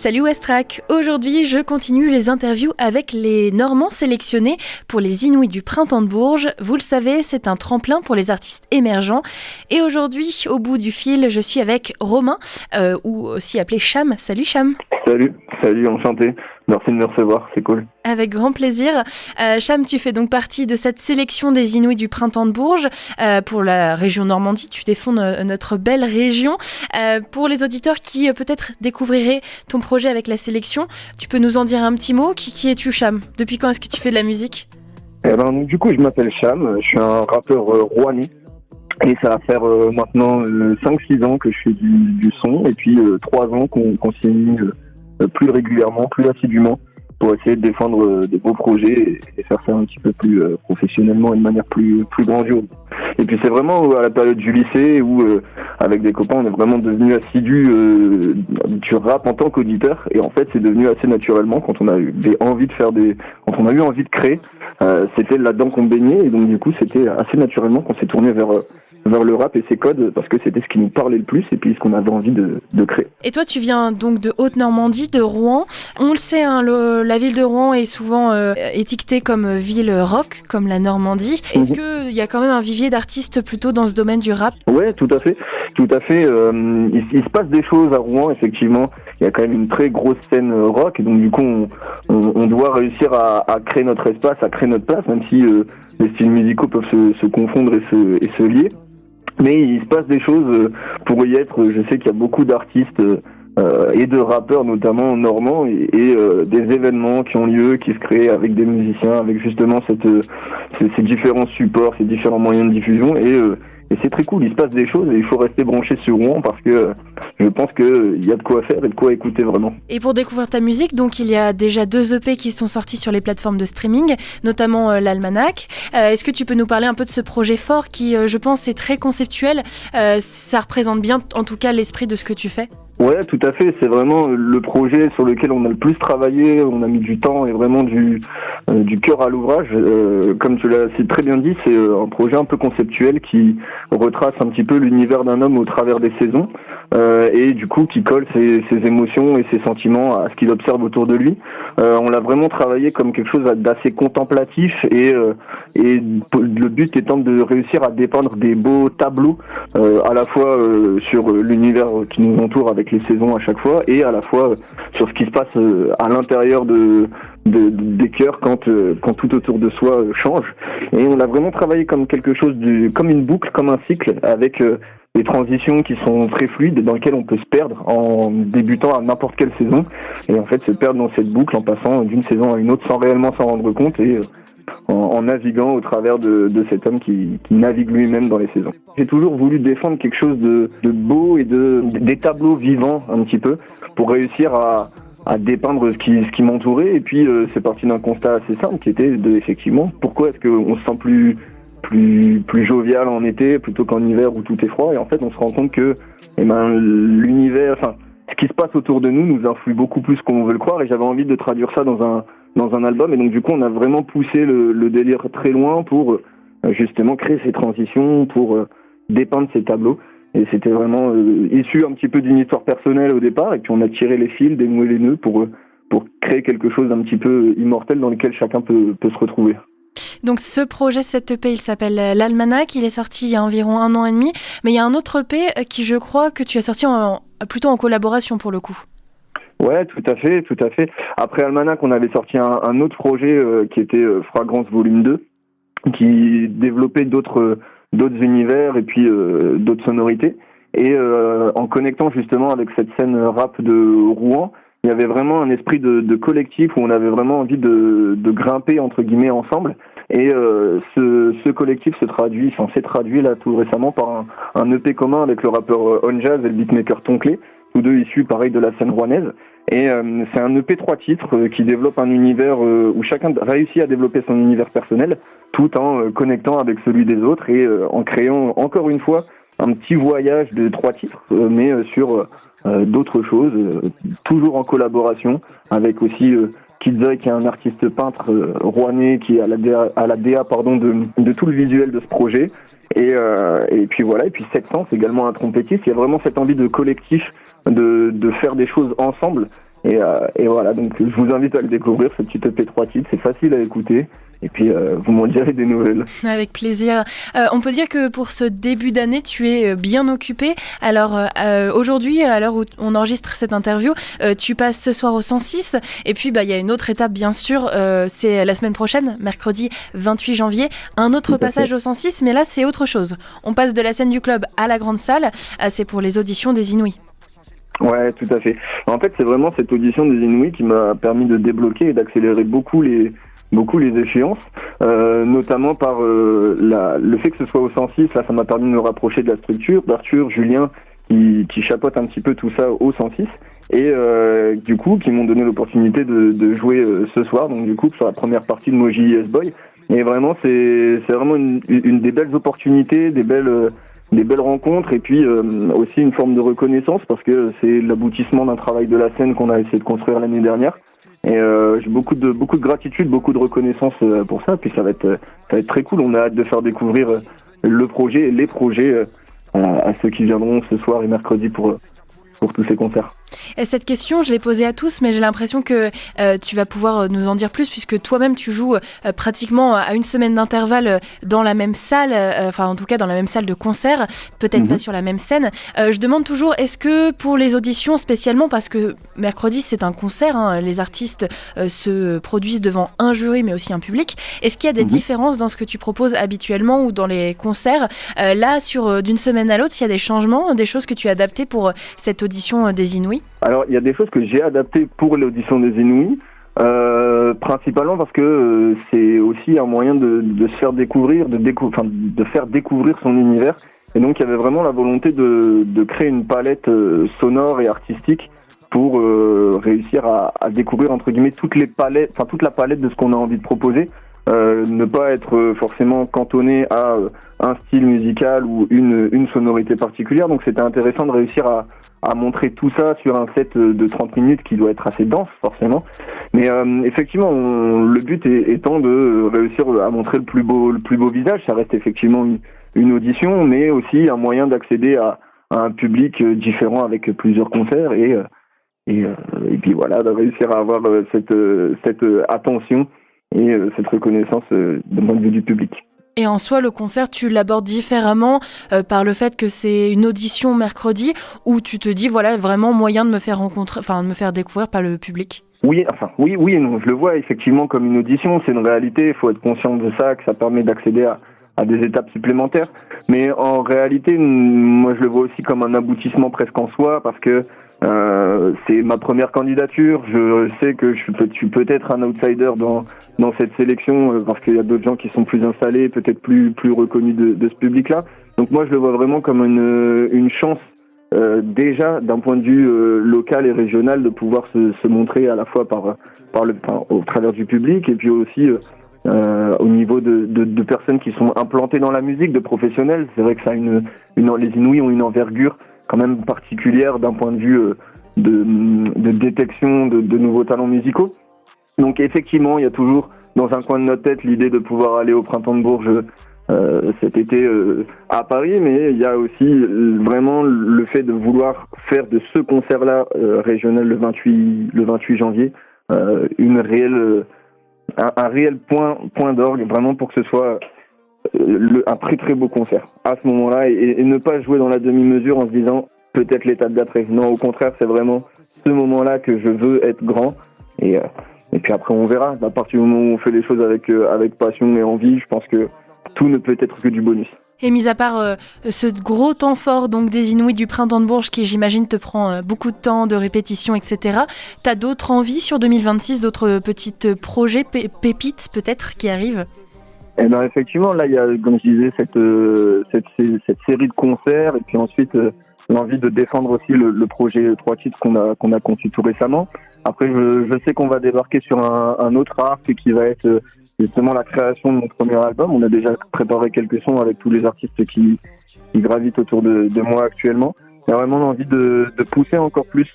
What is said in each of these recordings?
Salut Westrack, aujourd'hui je continue les interviews avec les Normands sélectionnés pour les Inouïs du Printemps de Bourges. Vous le savez, c'est un tremplin pour les artistes émergents. Et aujourd'hui, au bout du fil, je suis avec Romain, ou aussi appelé Cham. Salut Cham. Salut, enchanté. Merci de me recevoir, c'est cool. Avec grand plaisir. Cham, tu fais donc partie de cette sélection des Inouïs du Printemps de Bourges pour la région Normandie. Tu défends notre belle région. Pour les auditeurs qui peut-être découvriraient ton projet avec la sélection, tu peux nous en dire un petit mot. Qui es-tu, Cham? Depuis quand est-ce que tu fais de la musique? Du coup, je m'appelle Cham, je suis un rappeur rouennais. Et ça va faire maintenant 5-6 ans que je fais du son, et puis 3 ans qu'on s'y est mis plus régulièrement, plus assidûment, pour essayer de défendre des beaux projets et faire ça un petit peu plus professionnellement et de manière plus grandiose. Et puis c'est vraiment à la période du lycée où avec des copains on est vraiment devenus assidus du rap en tant qu'auditeur, et en fait c'est devenu assez naturellement quand on a eu envie de créer, c'était là-dedans qu'on baignait, et donc du coup c'était assez naturellement qu'on s'est tourné vers le rap et ses codes, parce que c'était ce qui nous parlait le plus et puis ce qu'on avait envie de créer. Et toi, tu viens donc de Haute-Normandie, de Rouen. On le sait, hein, la ville de Rouen est souvent étiquetée comme ville rock, comme la Normandie. Est-ce qu'il y a quand même un vivier d'artistes plutôt dans ce domaine du rap? Ouais, tout à fait. Il se passe des choses à Rouen, effectivement. Il y a quand même une très grosse scène rock, et donc du coup, on doit réussir à créer notre espace, à créer notre place, même si les styles musicaux peuvent se confondre et se lier. Mais il se passe des choses pour y être. Je sais qu'il y a beaucoup d'artistes et de rappeurs, notamment normands, et des événements qui ont lieu, qui se créent avec des musiciens, avec justement ces différents supports, ces différents moyens de diffusion, et c'est très cool. Il se passe des choses et il faut rester branché sur Rouen, parce que je pense qu'il y a de quoi faire et de quoi écouter vraiment. Et pour découvrir ta musique, donc il y a déjà 2 EP qui sont sortis sur les plateformes de streaming, notamment l'Almanach. Est-ce que tu peux nous parler un peu de ce projet fort qui, je pense, est très conceptuel? Ça représente bien, en tout cas, l'esprit de ce que tu fais? Ouais, tout à fait. C'est vraiment le projet sur lequel on a le plus travaillé. On a mis du temps et vraiment du cœur à l'ouvrage. Comme tu l'as si très bien dit, c'est un projet un peu conceptuel qui retrace un petit peu l'univers d'un homme au travers des saisons, et du coup qui colle ses émotions et ses sentiments à ce qu'il observe autour de lui. On l'a vraiment travaillé comme quelque chose d'assez contemplatif, et le but étant de réussir à dépeindre des beaux tableaux, à la fois sur l'univers qui nous entoure avec les saisons à chaque fois, et à la fois sur ce qui se passe à l'intérieur des cœurs quand tout autour de soi change. Et on l'a vraiment travaillé comme quelque chose comme une boucle, comme un cycle, avec des transitions qui sont très fluides, dans lesquelles on peut se perdre en débutant à n'importe quelle saison, et en fait se perdre dans cette boucle en passant d'une saison à une autre sans réellement s'en rendre compte, et en naviguant au travers de cet homme qui navigue lui-même dans les saisons. J'ai toujours voulu défendre quelque chose de beau et des tableaux vivants un petit peu, pour réussir à dépeindre ce qui m'entourait. Et puis c'est parti d'un constat assez simple qui était effectivement, pourquoi est-ce qu'on se sent plus jovial en été plutôt qu'en hiver où tout est froid. Et en fait on se rend compte que l'univers, ce qui se passe autour de nous influe beaucoup plus qu'on veut le croire, et j'avais envie de traduire ça dans un album. Et donc du coup on a vraiment poussé le délire très loin pour justement créer ces transitions, pour dépeindre ces tableaux. Et c'était vraiment issu un petit peu d'une histoire personnelle au départ, et puis on a tiré les fils, dénoué les nœuds pour créer quelque chose d'un petit peu immortel dans lequel chacun peut se retrouver. Donc ce projet, cet EP, il s'appelle l'Almanach, il est sorti il y a environ 1 an et demi, mais il y a un autre EP qui, je crois, que tu as sorti plutôt en collaboration pour le coup. Ouais, tout à fait. Après Almanach, on avait sorti un autre projet qui était Fragrance Volume 2, qui développait d'autres univers et puis d'autres sonorités. Et en connectant justement avec cette scène rap de Rouen, il y avait vraiment un esprit de collectif où on avait vraiment envie de grimper entre guillemets ensemble. Et ce collectif s'est traduit là tout récemment par un EP commun avec le rappeur On Jazz et le beatmaker Tonklé, tous deux issus pareil de la scène rouennaise. Et c'est un EP 3 titres qui développe un univers où chacun réussit à développer son univers personnel, tout en connectant avec celui des autres, et en créant encore une fois un petit voyage de 3 titres, mais sur d'autres choses, toujours en collaboration avec aussi Kidzoy, qui est un artiste peintre rouennais, qui est à la DA de tout le visuel de ce projet. Et puis voilà, et puis 700, c'est également un trompettiste. Il y a vraiment cette envie de collectif, de faire des choses ensemble. Et voilà, donc je vous invite à le découvrir, ce petit EP 3 titres, c'est facile à écouter. Et puis vous m'en direz des nouvelles. Avec plaisir. On peut dire que pour ce début d'année, tu es bien occupé. Alors aujourd'hui, à l'heure où on enregistre cette interview, tu passes ce soir au 106. Et puis il y a une autre étape, bien sûr, c'est la semaine prochaine, mercredi 28 janvier. Un autre passage au 106, mais là c'est autre chose. On passe de la scène du club à la grande salle. C'est pour les auditions des Inouïs. Ouais, tout à fait. En fait, c'est vraiment cette audition des Inouïs qui m'a permis de débloquer et d'accélérer beaucoup les échéances, notamment par le fait que ce soit au 106. Là, ça m'a permis de me rapprocher de la structure, d'Arthur, Julien, qui chapeautent un petit peu tout ça au 106, et du coup, qui m'ont donné l'opportunité de jouer ce soir, donc du coup, sur la première partie de Moji Yes Boy. Et vraiment, c'est vraiment une des belles opportunités, des belles rencontres, et puis aussi une forme de reconnaissance, parce que c'est l'aboutissement d'un travail de la scène qu'on a essayé de construire l'année dernière. Et j'ai beaucoup de gratitude, beaucoup de reconnaissance pour ça. Puis ça va être très cool. On a hâte de faire découvrir le projet et les projets à ceux qui viendront ce soir et mercredi pour tous ces concerts. Et cette question, je l'ai posée à tous, mais j'ai l'impression que tu vas pouvoir nous en dire plus, puisque toi-même, tu joues pratiquement à une semaine d'intervalle dans la même salle, enfin en tout cas dans la même salle de concert, peut-être pas sur la même scène. Je demande toujours, est-ce que pour les auditions spécialement, parce que mercredi c'est un concert, hein, les artistes se produisent devant un jury mais aussi un public, est-ce qu'il y a des différences dans ce que tu proposes habituellement ou dans les concerts? Là, d'une semaine à l'autre, il y a des changements, des choses que tu as adaptées pour cette audition des Inouïs? Alors, il y a des choses que j'ai adaptées pour l'audition des Inouïs, principalement parce que c'est aussi un moyen de se faire découvrir, de faire découvrir son univers. Et donc, il y avait vraiment la volonté de créer une palette sonore et artistique pour réussir à découvrir, entre guillemets, toute la palette de ce qu'on a envie de proposer. Ne pas être forcément cantonné à un style musical ou une sonorité particulière. Donc c'était intéressant de réussir à montrer tout ça sur un set de 30 minutes qui doit être assez dense forcément. Mais effectivement, le but étant de réussir à montrer le plus beau visage. Ça reste effectivement une audition, mais aussi un moyen d'accéder à un public différent avec plusieurs concerts et puis voilà, de réussir à avoir cette attention et cette reconnaissance de point de vue du public. Et en soi, le concert, tu l'abordes différemment par le fait que c'est une audition mercredi, où tu te dis, voilà, vraiment moyen de me faire découvrir par le public? Oui et non. Je le vois effectivement comme une audition, c'est une réalité, il faut être conscient de ça, que ça permet d'accéder à des étapes supplémentaires. Mais en réalité, moi je le vois aussi comme un aboutissement presque en soi, parce que c'est ma première candidature. Je sais que je suis peut-être un outsider dans cette sélection parce qu'il y a d'autres gens qui sont plus installés, peut-être plus reconnus de ce public-là. Donc moi je le vois vraiment comme une chance déjà d'un point de vue local et régional de pouvoir se montrer à la fois au travers du public et puis aussi au niveau de personnes qui sont implantées dans la musique, de professionnels. C'est vrai que ça les Inouïs ont une envergure quand même particulière d'un point de vue de détection de nouveaux talents musicaux. Donc effectivement, il y a toujours dans un coin de notre tête l'idée de pouvoir aller au Printemps de Bourges cet été à Paris, mais il y a aussi vraiment le fait de vouloir faire de ce concert-là régional le 28 janvier un réel point d'orgue, vraiment pour que ce soit un très très beau concert à ce moment-là et ne pas jouer dans la demi-mesure en se disant peut-être l'étape d'après. Non, au contraire, c'est vraiment ce moment-là que je veux être grand et puis après on verra. À partir du moment où on fait les choses avec passion et envie, je pense que tout ne peut être que du bonus. Et mis à part ce gros temps fort donc des Inouïs du Printemps de Bourges qui j'imagine te prend beaucoup de temps de répétition, etc. T'as d'autres envies sur 2026, d'autres petites projets, pépites peut-être qui arrivent? Eh ben effectivement, là il y a, comme je disais, cette série de concerts et puis ensuite l'envie de défendre aussi le projet 3 titres qu'on a conçu tout récemment. Après, je sais qu'on va débarquer sur un autre arc qui va être justement la création de mon premier album. On a déjà préparé quelques sons avec tous les artistes qui gravitent autour de moi actuellement. Il y a vraiment l'envie de pousser encore plus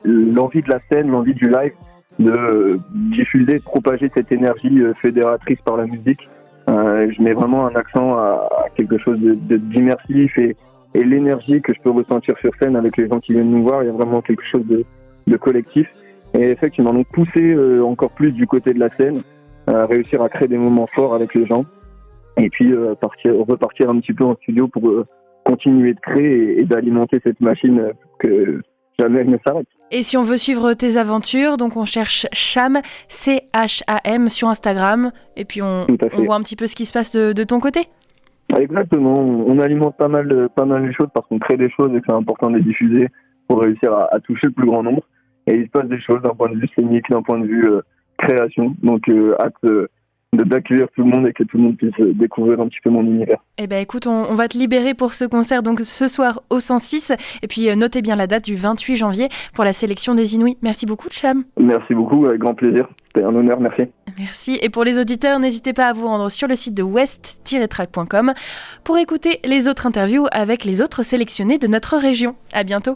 l'envie de la scène, l'envie du live, de diffuser, de propager cette énergie fédératrice par la musique. Je mets vraiment un accent à quelque chose d'immersif et l'énergie que je peux ressentir sur scène avec les gens qui viennent nous voir, il y a vraiment quelque chose de collectif. Et effectivement, donc pousser encore plus du côté de la scène, réussir à créer des moments forts avec les gens, et puis repartir un petit peu en studio pour continuer de créer et d'alimenter cette machine que jamais elle ne s'arrête. Et si on veut suivre tes aventures, donc on cherche Cham, C-H-A-M sur Instagram, et puis on voit un petit peu ce qui se passe de ton côté. Exactement, on alimente pas mal les choses parce qu'on crée des choses et que c'est important de les diffuser pour réussir à toucher le plus grand nombre. Et il se passe des choses d'un point de vue scénique, d'un point de vue création. Donc hâte d'accueillir tout le monde et que tout le monde puisse découvrir un petit peu mon univers. Eh ben écoute, on va te libérer pour ce concert donc ce soir au 106. Et puis notez bien la date du 28 janvier pour la sélection des Inouïs. Merci beaucoup Cham. Merci beaucoup, avec grand plaisir. C'était un honneur, merci. Merci. Et pour les auditeurs, n'hésitez pas à vous rendre sur le site de west-track.com pour écouter les autres interviews avec les autres sélectionnés de notre région. À bientôt.